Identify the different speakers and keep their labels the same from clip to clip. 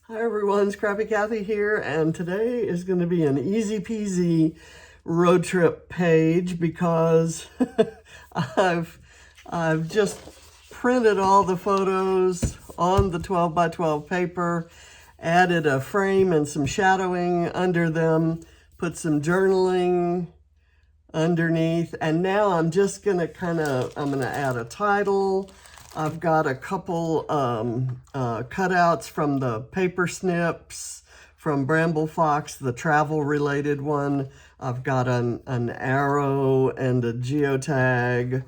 Speaker 1: Hi everyone, Scrappy Kathy here, and today is going to be an easy peasy road trip page because I've just printed all the photos on the 12 by 12 paper, added a frame and some shadowing under them, put some journaling underneath, and now I'm just going to I'm going to add a title. I've got a couple cutouts from the paper snips from BrambleFox, the travel related one. I've got an arrow and a geotag.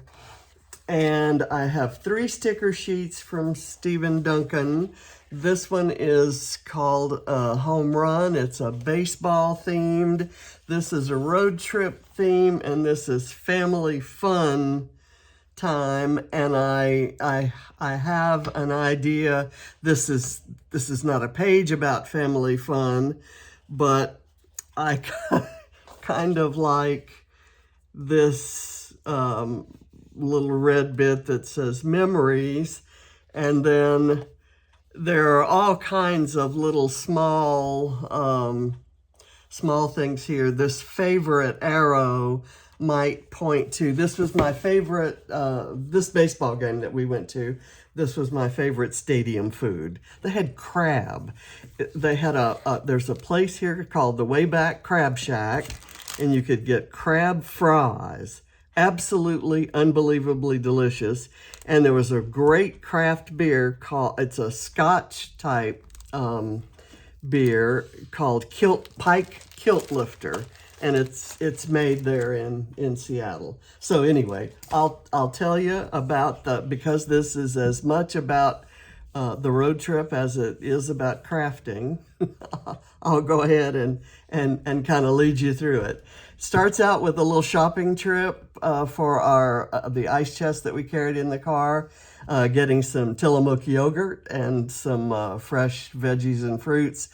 Speaker 1: And I have 3 sticker sheets from Steven Duncan. This one is called Home Run. It's a baseball themed. This is a road trip theme, and this is family fun time. And I have an idea. This is not a page about family fun, but I kind of like this little red bit that says memories, and then there are all kinds of little small things here. This favorite arrow might point to, this was my favorite, this baseball game that we went to, this was my favorite stadium food. They had crab. They had there's a place here called the Wayback Crab Shack, and you could get crab fries. Absolutely unbelievably delicious. And there was a great craft beer called, it's a Scotch type beer called Pike Kilt Lifter, and it's made there in Seattle. So anyway, I'll tell you about because this is as much about the road trip as it is about crafting. I'll go ahead and kind of lead you through it. Starts out with a little shopping trip for the ice chest that we carried in the car, getting some Tillamook yogurt and some fresh veggies and fruits.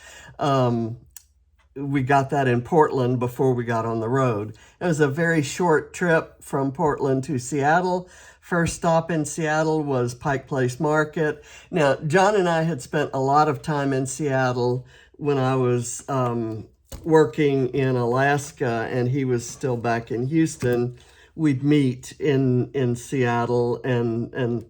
Speaker 1: We got that in Portland before we got on the road. It was a very short trip from Portland to Seattle. First stop in Seattle was Pike Place Market. Now, John and I had spent a lot of time in Seattle when I was working in Alaska and he was still back in Houston. We'd meet in Seattle and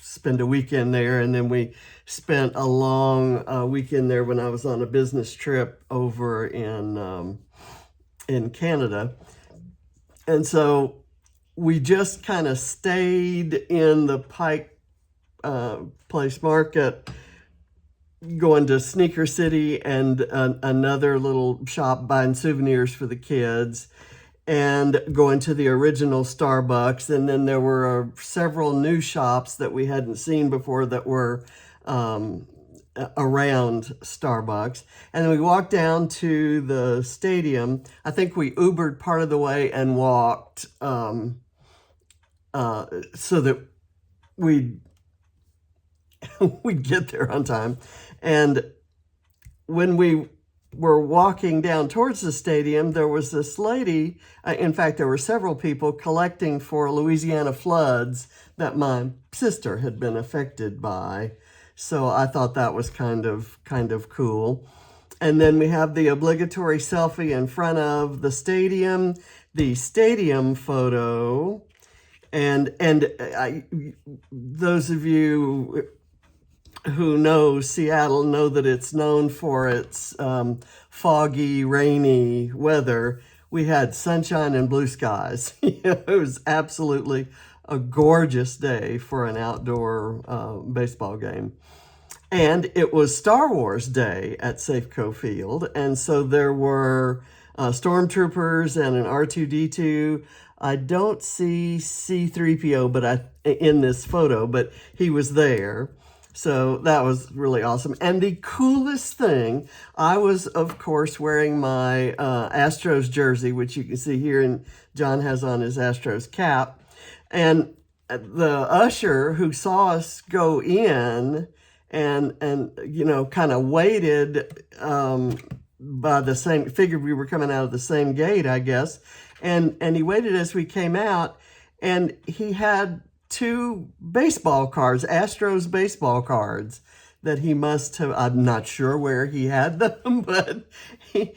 Speaker 1: spend a weekend there, and then we spent a long weekend there when I was on a business trip over in Canada. And so we just kind of stayed in the Pike Place Market, going to Sneaker City and another little shop buying souvenirs for the kids, and going to the original Starbucks. And then there were several new shops that we hadn't seen before that were around Starbucks. And then we walked down to the stadium. I think we Ubered part of the way and walked so that we'd get there on time. And when we were walking down towards the stadium, there was this lady, in fact, there were several people collecting for Louisiana floods that my sister had been affected by. So I thought that was kind of cool. And then we have the obligatory selfie in front of the stadium photo. And those of you who know Seattle know that it's known for its foggy, rainy weather. We had sunshine and blue skies. It was absolutely a gorgeous day for an outdoor baseball game. And it was Star Wars Day at Safeco Field, and so there were stormtroopers and an R2-D2. I don't see C-3PO in this photo, but he was there. So that was really awesome. And the coolest thing, I was, of course, wearing my Astros jersey, which you can see here, and John has on his Astros cap. And the usher who saw us go in and you know, kind of waited by the same, figured we were coming out of the same gate, I guess. And he waited as we came out, and he had 2 baseball cards, Astros baseball cards, that he must have, I'm not sure where he had them, but he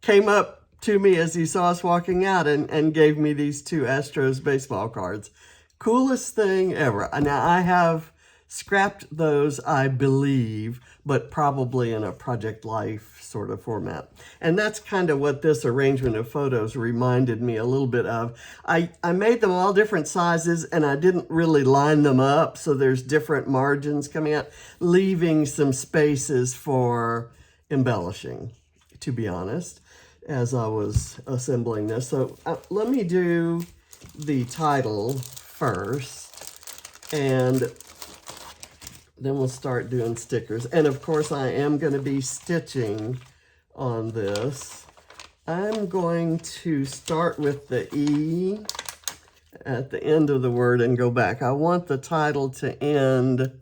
Speaker 1: came up to me as he saw us walking out and gave me these 2 Astros baseball cards. Coolest thing ever. Now, I have scrapped those, I believe, but probably in a Project Life sort of format. And that's kind of what this arrangement of photos reminded me a little bit of. I made them all different sizes, and I didn't really line them up, so there's different margins coming out, leaving some spaces for embellishing, to be honest, as I was assembling this. So let me do the title first, and then we'll start doing stickers. And of course, I am going to be stitching on this. I'm going to start with the E at the end of the word and go back. I want the title to end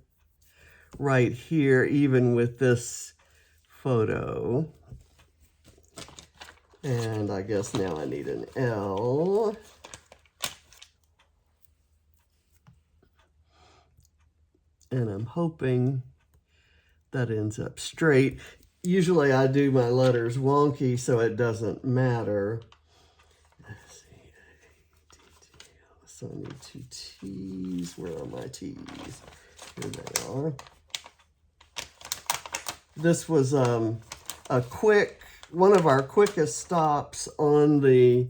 Speaker 1: right here, even with this photo. And I guess now I need an L. And I'm hoping that ends up straight. Usually I do my letters wonky, so it doesn't matter. Let's see. So I need 2 T's. Where are my T's? Here they are. This was one of our quickest stops on the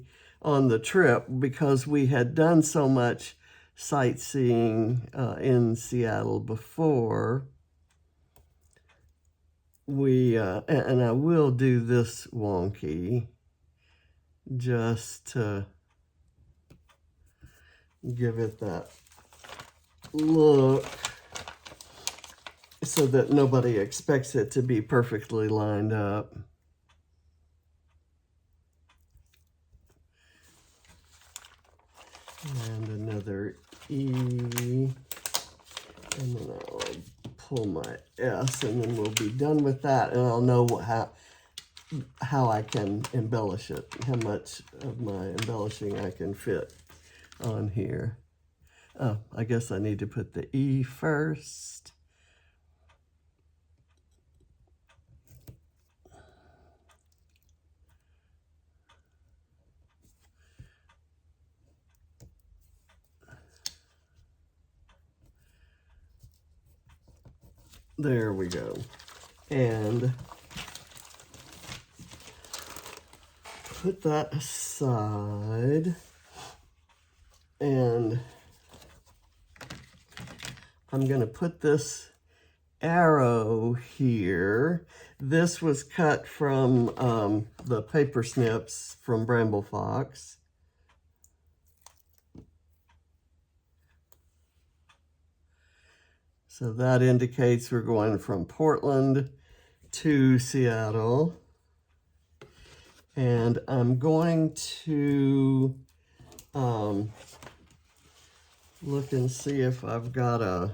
Speaker 1: trip, because we had done so much sightseeing in Seattle before. And I will do this wonky just to give it that look so that nobody expects it to be perfectly lined up. And another E, and then I'll pull my S, and then we'll be done with that, and I'll know how I can embellish it, how much of my embellishing I can fit on here. Oh, I guess I need to put the E first. There we go. And put that aside. And I'm going to put this arrow here. This was cut from the paper snips from BrambleFox. So that indicates we're going from Portland to Seattle. And I'm going to look and see if I've got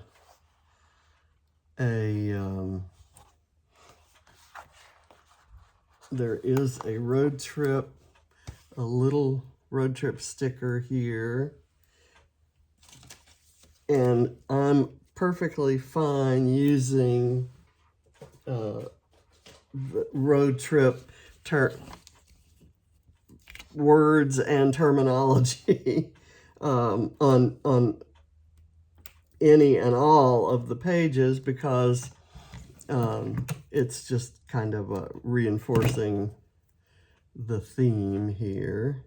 Speaker 1: there is a road trip, a little road trip sticker here. And I'm perfectly fine using the road trip words and terminology on any and all of the pages, because it's just kind of reinforcing the theme here.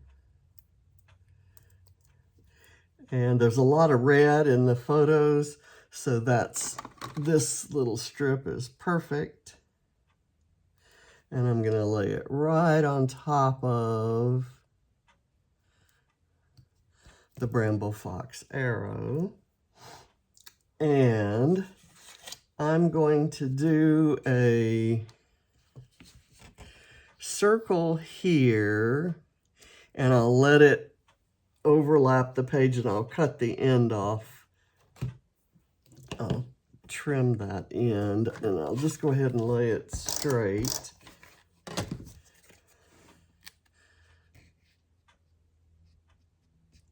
Speaker 1: And there's a lot of red in the photos, so this little strip is perfect. And I'm going to lay it right on top of the BrambleFox arrow. And I'm going to do a circle here, and I'll let it overlap the page, and I'll cut the end off. I'll trim that end, and I'll just go ahead and lay it straight.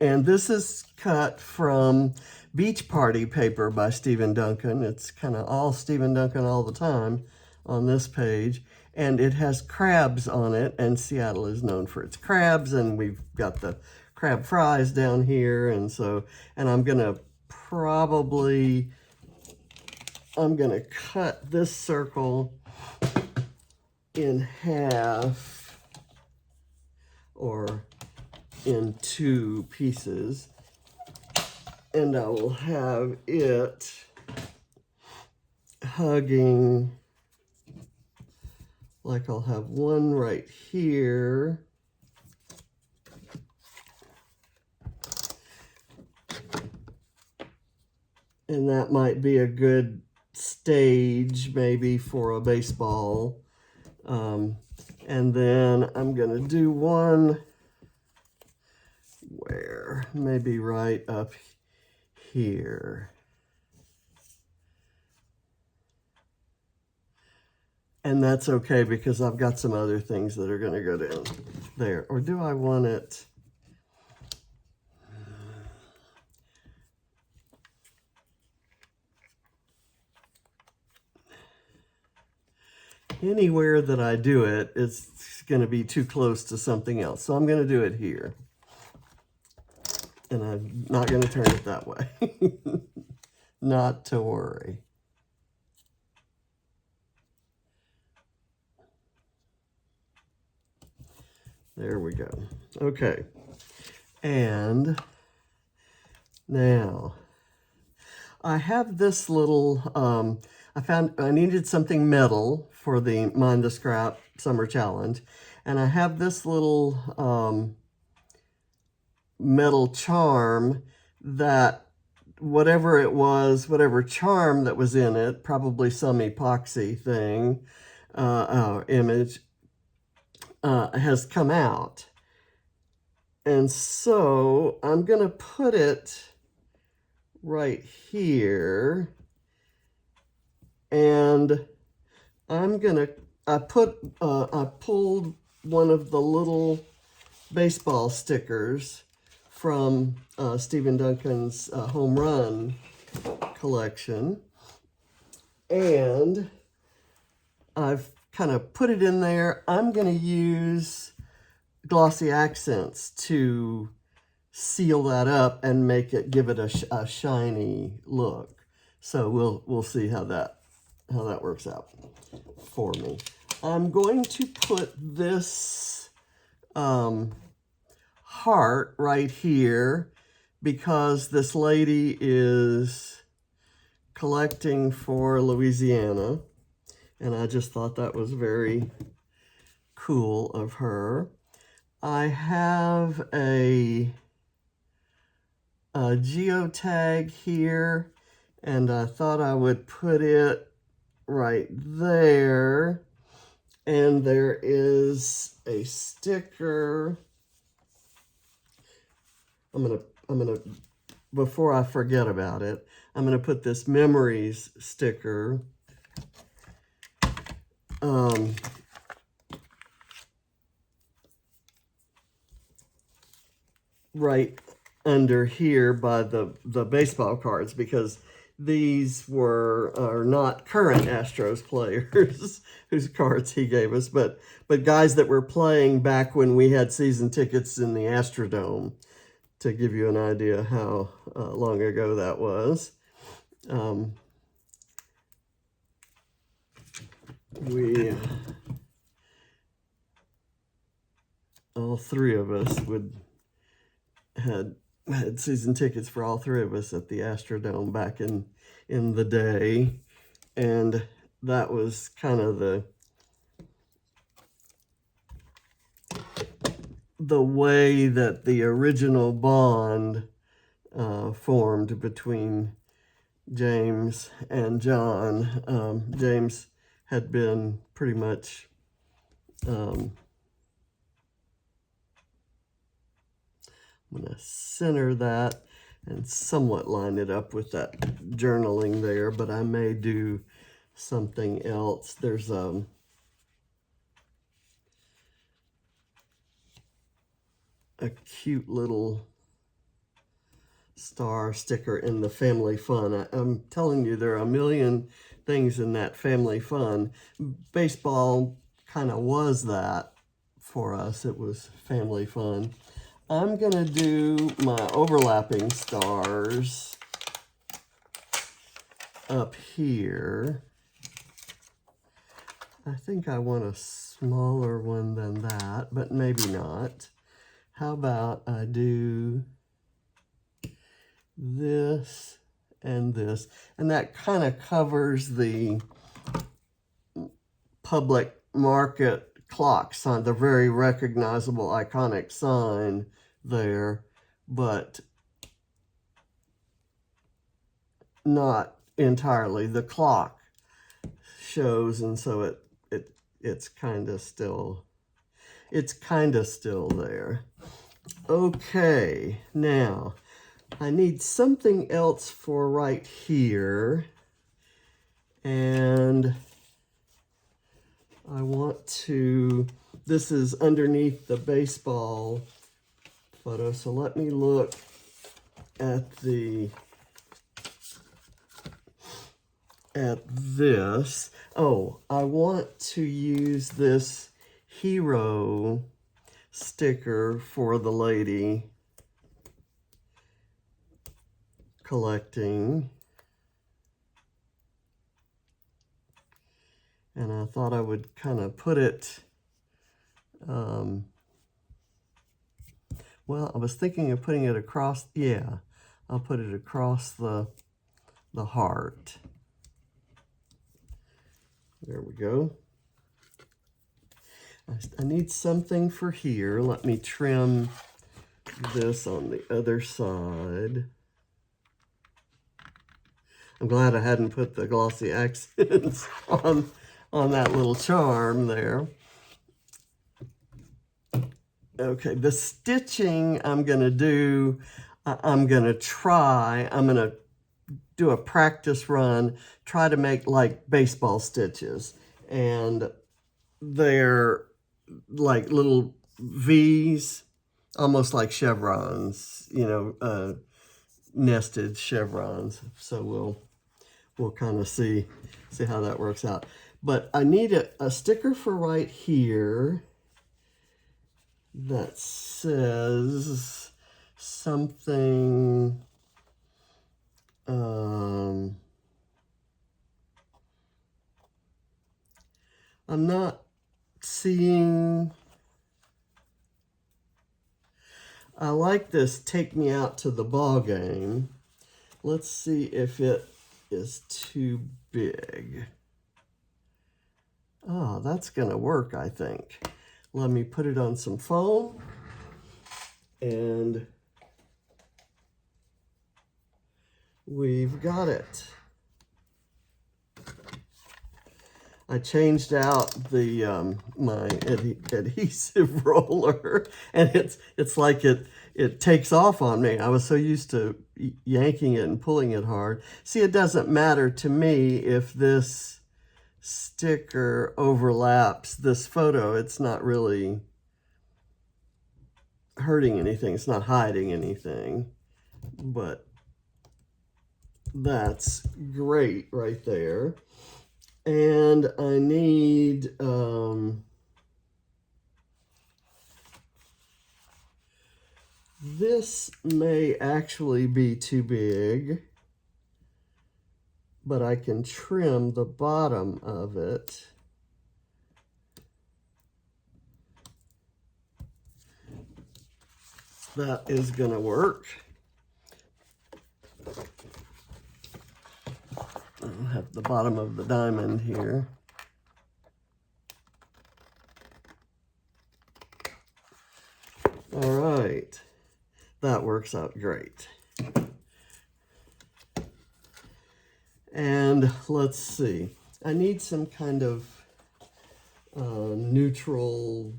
Speaker 1: And this is cut from Beach Party paper by Steven Duncan. It's kind of all Steven Duncan all the time on this page. And it has crabs on it, and Seattle is known for its crabs, and we've got the crab fries down here, and I'm gonna cut this circle in half or in 2 pieces, and I will have it hugging, like I'll have one right here, and that might be a good stage maybe for a baseball. And then I'm gonna do one where maybe right up here. And that's okay because I've got some other things that are gonna go down there. Or do I want it? Anywhere that I do it, it's going to be too close to something else. So I'm going to do it here. And I'm not going to turn it that way. Not to worry. There we go. Okay. And now I have this little, I needed something metal for the Mind the Scrap Summer Challenge. And I have this little metal charm that whatever it was, whatever charm that was in it, probably some epoxy thing, image, has come out. And so I'm going to put it right here. And I pulled one of the little baseball stickers from Steven Duncan's home run collection. And I've kind of put it in there. I'm going to use glossy accents to seal that up and give it a shiny look. So we'll see how that works out for me. I'm going to put this heart right here because this lady is collecting for Louisiana, and I just thought that was very cool of her. I have a geotag here, and I thought I would put it right there. And there is a sticker. I'm gonna before I forget about it, I'm gonna put this memories sticker right under here by the baseball cards, because these are not current Astros players whose cards he gave us, but guys that were playing back when we had season tickets in the Astrodome, to give you an idea how long ago that was. All 3 of us had season tickets for all 3 of us at the Astrodome back in the day, and that was kind of the way that the original bond formed between James and John. James had been pretty much I'm going to center that and somewhat line it up with that journaling there, but I may do something else. There's a cute little star sticker in the family fun. I'm telling you, there are a million things in that family fun. Baseball kind of was that for us. It was family fun. I'm gonna do my overlapping stars up here. I think I want a smaller one than that, but maybe not. How about I do this and this, and that kind of covers the public market clock sign, the very recognizable iconic sign there, but not entirely. The clock shows, and so it's kind of still there. Okay, now I need something else for right here, and I want to, this is underneath the baseball photo, so let me look at this. Oh, I want to use this hero sticker for the lady collecting. And I thought I would kind of put it, well, I was thinking of putting it across, yeah, I'll put it across the heart. There we go. I need something for here. Let me trim this on the other side. I'm glad I hadn't put the glossy accents on that little charm there. Okay, the stitching I'm gonna do, I'm gonna do a practice run, try to make like baseball stitches. And they're like little V's, almost like chevrons, you know, nested chevrons. So we'll kind of see how that works out. But I need a sticker for right here that says something, I'm not seeing, I like this take me out to the ball game. Let's see if it is too big. Oh, that's gonna work, I think. Let me put it on some foam, and we've got it. I changed out the my adhesive roller, and it's like it takes off on me. I was so used to yanking it and pulling it hard. See, it doesn't matter to me if this sticker overlaps this photo. It's not really hurting anything. It's not hiding anything, but that's great right there. And I need this may actually be too big, but I can trim the bottom of it. That is gonna work. I'll have the bottom of the diamond here. All right, that works out great. And let's see, I need some kind of neutral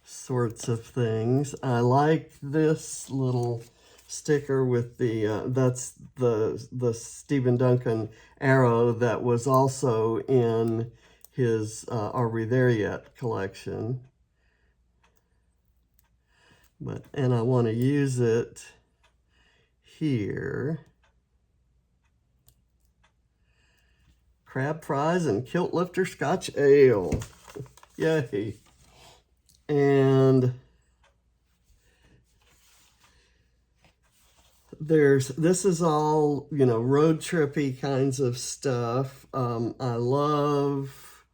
Speaker 1: sorts of things. I like this little sticker with the, that's the Steven Duncan arrow that was also in his Are We There Yet collection. And I want to use it here. Crab fries and kilt lifter Scotch ale. Yay. And this is all, you know, road trippy kinds of stuff. I love,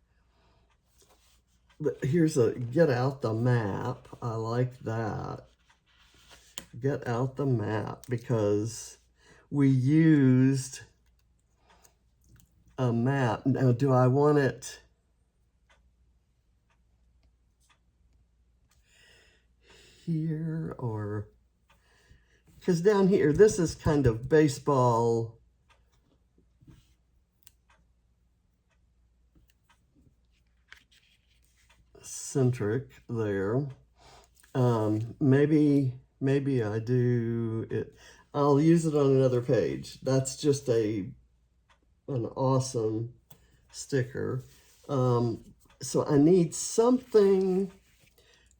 Speaker 1: here's a get out the map. I like that. Get out the map, because we used a map. Now, do I want it here, or, because down here, this is kind of baseball centric there. Maybe I do it. I'll use it on another page. That's just an awesome sticker. So I need something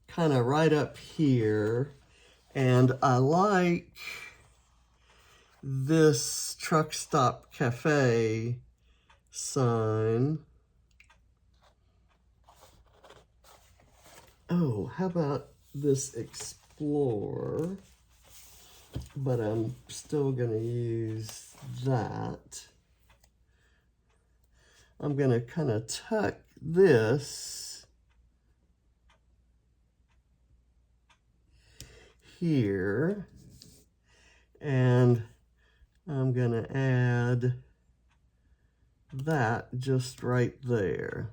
Speaker 1: kind of right up here, and I like this truck stop cafe sign. Oh, how about this explore? But I'm still gonna use that. I'm gonna kind of tuck this here, and I'm gonna add that just right there.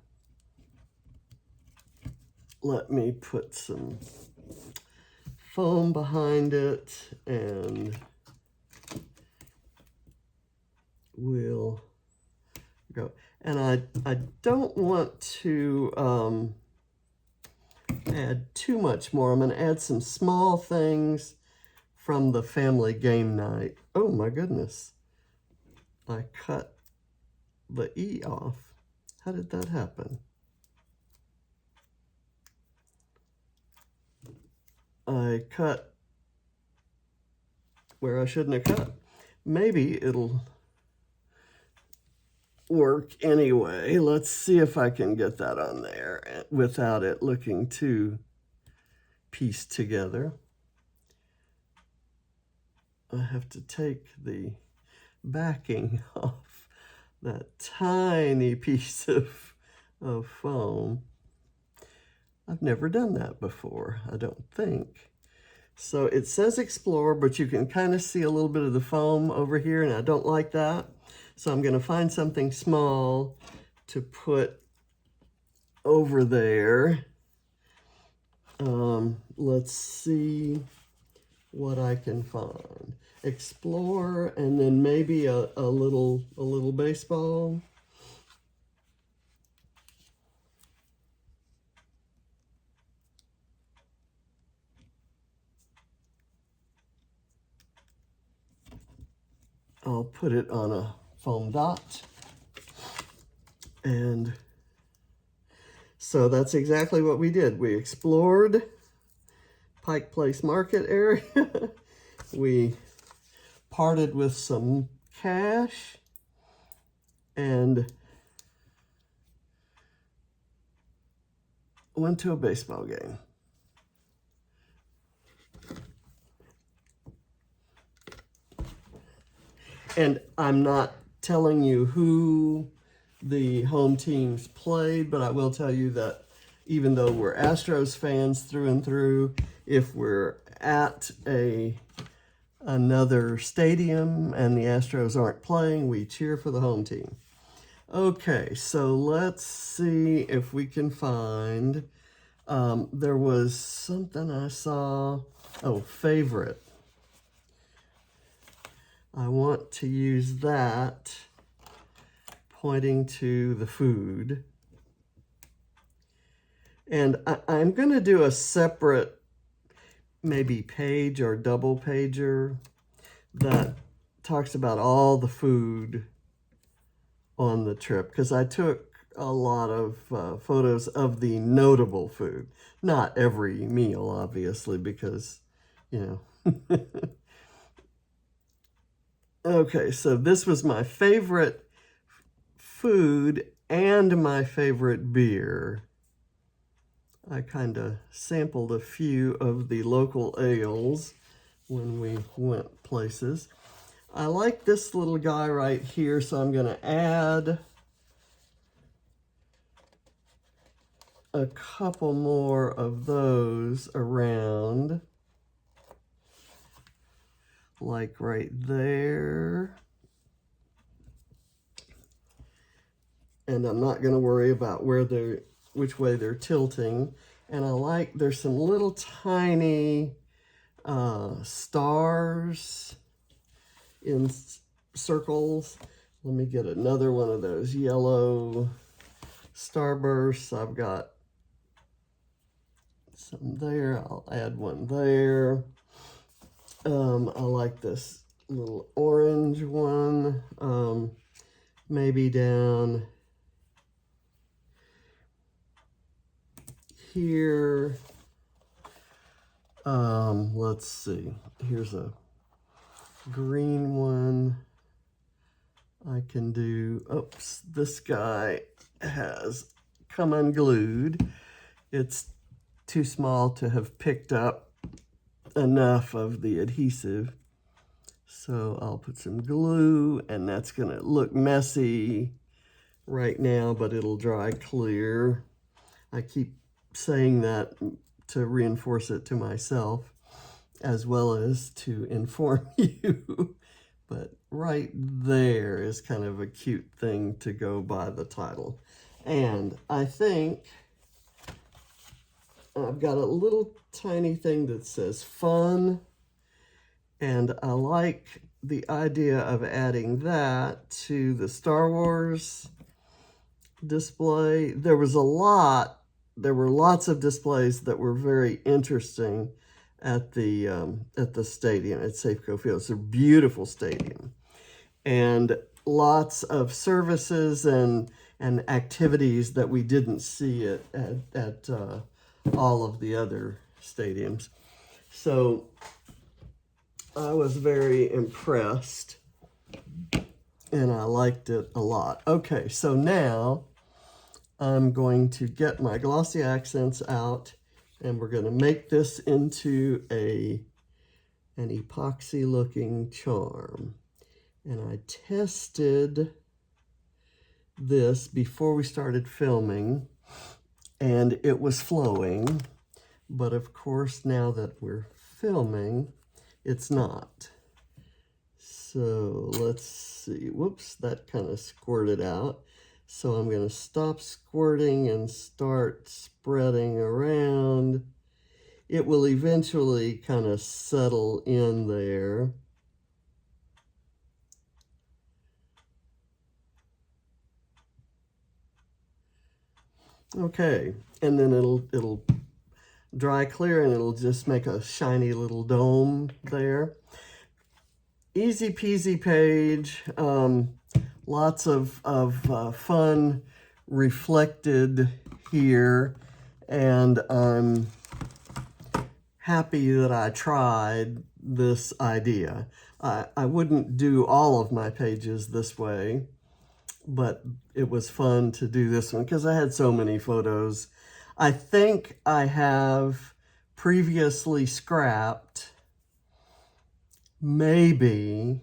Speaker 1: Let me put some foam behind it, and we'll go. And I don't want to add too much more. I'm going to add some small things from the family game night. Oh my goodness. I cut the E off. How did that happen? I cut where I shouldn't have cut. Maybe it'll work anyway. Let's see if I can get that on there without it looking too pieced together. I have to take the backing off that tiny piece of foam. I've never done that before, I don't think. So it says explore, but you can kind of see a little bit of the foam over here, and I don't like that. So I'm going to find something small to put over there. Let's see what I can find. Explore, and then maybe a little baseball. I'll put it on a foam dot. And so that's exactly what we did. We explored Pike Place Market area. We parted with some cash and went to a baseball game. And I'm not telling you who the home teams played, but I will tell you that even though we're Astros fans through and through, if we're at another stadium and the Astros aren't playing, we cheer for the home team. Okay, so let's see if we can find, there was something I saw, favorite. I want to use that pointing to the food. And I'm going to do a separate maybe page or double pager that talks about all the food on the trip, because I took a lot of photos of the notable food. Not every meal, obviously, because, you know, Okay, so this was my favorite food and my favorite beer. I kind of sampled a few of the local ales when we went places. I like this little guy right here, so I'm going to add a couple more of those around, like right there. And I'm not going to worry about which way they're tilting. And I like, there's some little tiny stars in circles. Let me get another one of those yellow starbursts. I've got some there. I'll add one there. I like this little orange one. Maybe down here. Let's see. Here's a green one. I can do, oops, this guy has come unglued. It's too small to have picked up enough of the adhesive. So I'll put some glue, and that's gonna look messy right now, but it'll dry clear. I keep saying that to reinforce it to myself as well as to inform you. But right there is kind of a cute thing to go by the title. And I think I've got a little tiny thing that says fun, and I like the idea of adding that to the Star Wars display. There were lots of displays that were very interesting at the stadium at Safeco Field. It's a beautiful stadium, and lots of services and activities that we didn't see at all of the other stadiums. So I was very impressed, and I liked it a lot. Okay, so now I'm going to get my glossy accents out, and we're going to make this into an epoxy looking charm. And I tested this before we started filming, and it was flowing, but of course now that we're filming, it's not. So let's see, whoops, that kind of squirted out. So I'm going to stop squirting and start spreading around. It will eventually kind of settle in there. Okay, and then it'll dry clear, and it'll just make a shiny little dome there. Easy peasy page. Lots of fun reflected here, and I'm happy that I tried this idea. I wouldn't do all of my pages this way, but it was fun to do this one because I had so many photos. I think I have previously scrapped maybe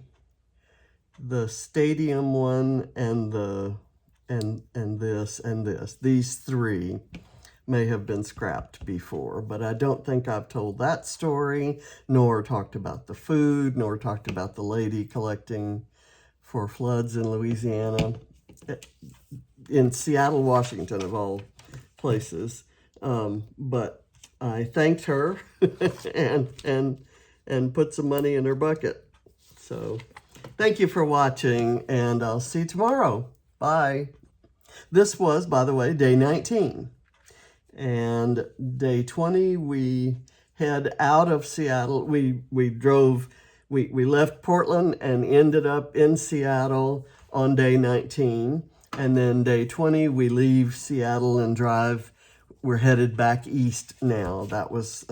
Speaker 1: the stadium one and this. These three may have been scrapped before, but I don't think I've told that story, nor talked about the food, nor talked about the lady collecting for floods in Louisiana, in Seattle, Washington, of all places. But I thanked her and put some money in her bucket. So thank you for watching, and I'll see you tomorrow. Bye. This was, by the way, day 19. And day 20, we head out of Seattle. We left Portland and ended up in Seattle on day 19. And then day 20, we leave Seattle and drive. We're headed back east now. That was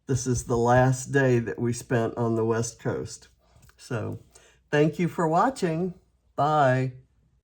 Speaker 1: this is the last day that we spent on the West Coast. So Thank you for watching. Bye.